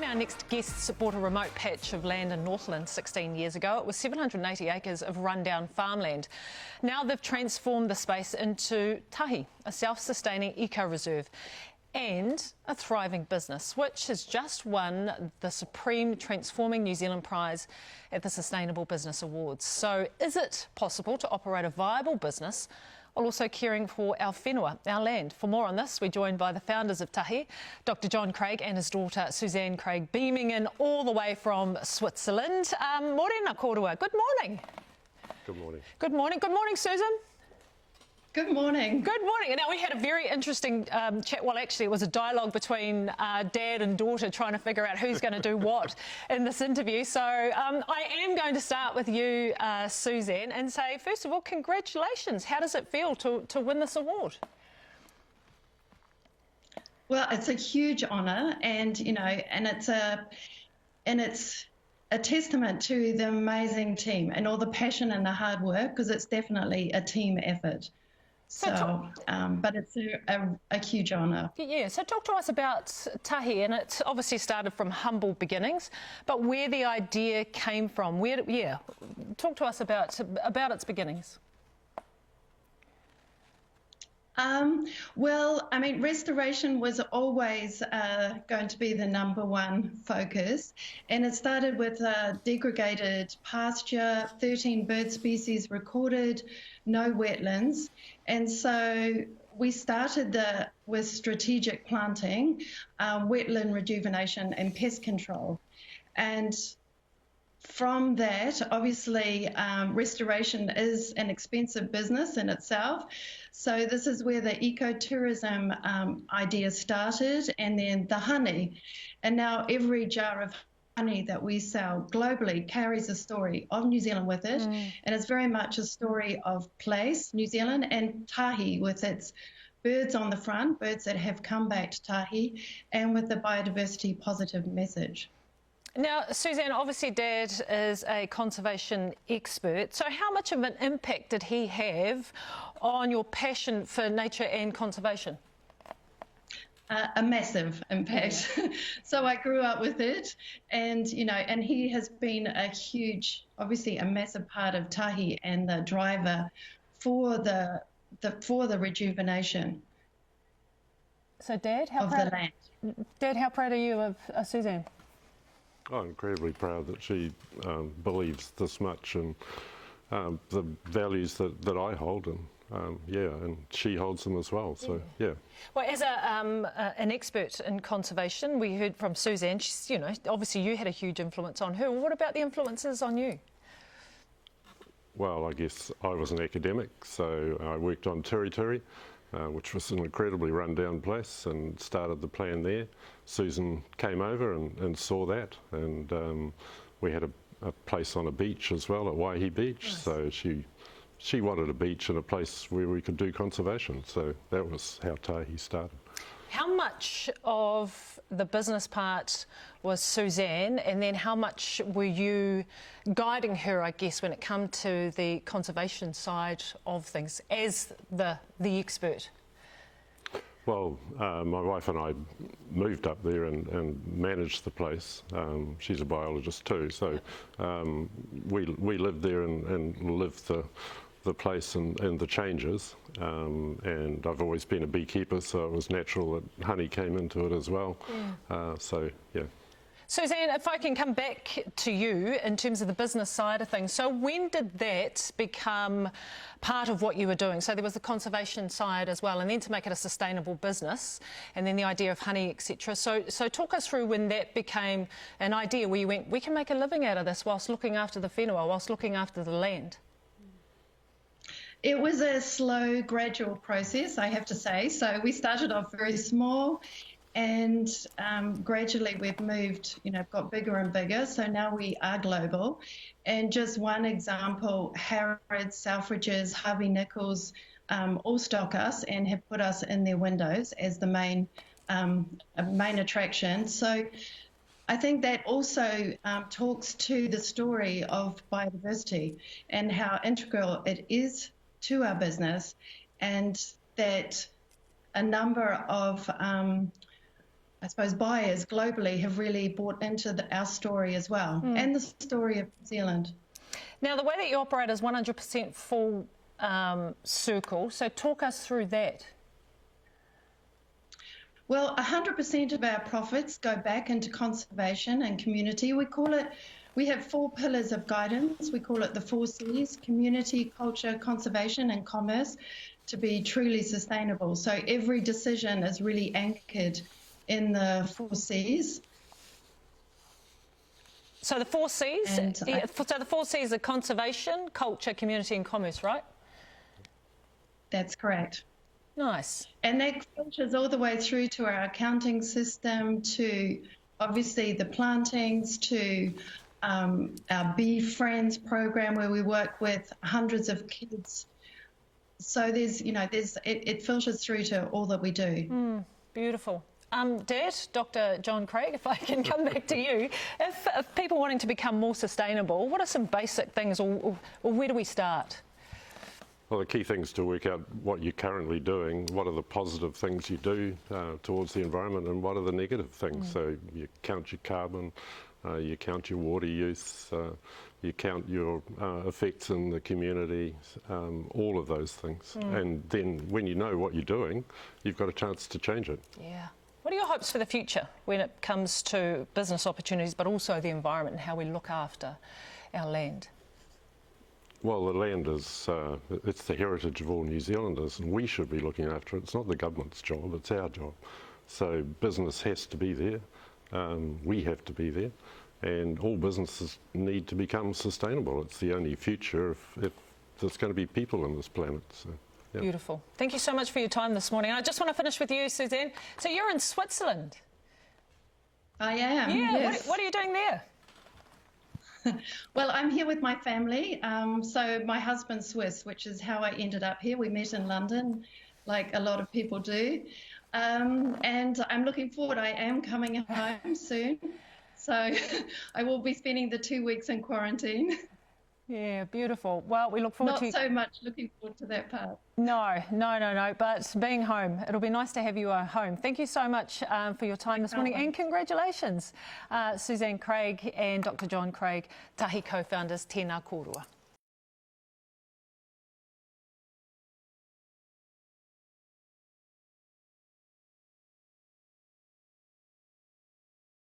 our next guests bought a remote patch of land in Northland 16 years ago. It was 780 acres of rundown farmland. Now they've transformed the space into Tahi, a self-sustaining eco-reserve, and a thriving business, which has just won the Supreme Transforming New Zealand Prize at the Sustainable Business Awards. So is it possible to operate a viable business while also caring for our whenua, our land? For more on this, we're joined by the founders of Tahi, Dr. John Craig and his daughter Suzanne Craig, beaming in all the way from Switzerland. Morena korua, good morning. Good morning. Good morning. Good morning, Susan. Good morning. Good morning. And now we had a very interesting chat. Well, actually, it was a dialogue between dad and daughter trying to figure out who's going to do what in this interview. So I am going to start with you, Suzanne, and say, first of all, congratulations. How does it feel to win this award? Well, it's a huge honour, and it's a testament to the amazing team and all the passion and the hard work, because it's definitely a team effort. But it's a huge honour. Yeah, so talk to us about Tahi, and it obviously started from humble beginnings, but where the idea came from, talk to us about its beginnings. Well, I mean, restoration was always going to be the #1 focus, and it started with degraded pasture, 13 bird species recorded, no wetlands, and so we started with strategic planting, wetland rejuvenation and pest control. And from that, obviously, restoration is an expensive business in itself. So this is where the ecotourism idea started, and then the honey. And now every jar of honey that we sell globally carries a story of New Zealand with it. And it's very much a story of place, New Zealand, and Tahi with its birds on the front, birds that have come back to Tahi, and with the biodiversity positive message. Now, Suzanne, obviously Dad is a conservation expert, so how much of an impact did he have on your passion for nature and conservation? A massive impact. So I grew up with it, and and he has been a huge, obviously a massive part of Tahi and the driver for the rejuvenation. So Dad, how proud are you of Suzanne? I'm incredibly proud that she believes this much in the values that I hold, and and she holds them as well. So Well, as an expert in conservation, we heard from Suzanne. She's, obviously you had a huge influence on her. What about the influences on you? Well, I guess I was an academic, so I worked on Tiri, which was an incredibly run-down place, and started the plan there. Susan came over and saw that, and we had a place on a beach as well, at Waihi Beach. Nice. So she wanted a beach and a place where we could do conservation. So that was how Tahi started. How much of the business part was Suzanne, and then how much were you guiding her, I guess, when it came to the conservation side of things as the expert? Well, my wife and I moved up there and managed the place. She's a biologist too, so we lived there and lived the place and the changes. And I've always been a beekeeper, so it was natural that honey came into it as well. Yeah. Suzanne, if I can come back to you in terms of the business side of things. So when did that become part of what you were doing? So there was the conservation side as well, and then to make it a sustainable business, and then the idea of honey, etc. So talk us through when that became an idea where you went, we can make a living out of this whilst looking after the whenua, whilst looking after the land. It was a slow, gradual process, I have to say. So we started off very small, and gradually we've moved, got bigger and bigger. So now we are global. And just one example, Harrods, Selfridges, Harvey Nichols all stock us and have put us in their windows as the main attraction. So I think that also talks to the story of biodiversity and how integral it is to our business, and that a number of I suppose, buyers globally have really bought into our story as well, and the story of New Zealand. Now, the way that you operate is 100% full circle, so talk us through that. Well, 100% of our profits go back into conservation and community. We have 4 pillars of guidance. We call it the 4 C's: community, culture, conservation, and commerce, to be truly sustainable. So every decision is really anchored in the 4 C's. So the 4 C's, so the 4 C's are conservation, culture, community, and commerce, right? That's correct. Nice. And that filters all the way through to our accounting system, to obviously the plantings, to our Bee Friends program, where we work with hundreds of kids. So it filters through to all that we do. Beautiful. Dad, Dr. John Craig, if I can come back to you, if people wanting to become more sustainable, what are some basic things, or where do we start? Well, the key thing is to work out what you're currently doing, what are the positive things you do towards the environment, and what are the negative things. So you count your carbon, you count your water use, you count your effects in the community, all of those things. And then when you know what you're doing, you've got a chance to change it. Yeah. What are your hopes for the future when it comes to business opportunities, but also the environment and how we look after our land? Well, the land is, it's the heritage of all New Zealanders, and we should be looking after it. It's not the government's job, it's our job. So business has to be there, we have to be there, and all businesses need to become sustainable. It's the only future if there's going to be people on this planet. So, yeah. Beautiful. Thank you so much for your time this morning. I just want to finish with you, Suzanne. So you're in Switzerland. I am, yeah. yes. What are you doing there? Well, I'm here with my family. So my husband's Swiss, which is how I ended up here. We met in London, like a lot of people do. And I'm looking forward. I am coming home soon. So I will be spending the 2 weeks in quarantine. Yeah, beautiful. Well, we look forward to... Not so much looking forward to that part. No. But being home, it'll be nice to have you home. Thank you so much for your time this morning, and congratulations, Suzanne Craig and Dr. John Craig, Tahi co-founders, tēnā kōrua.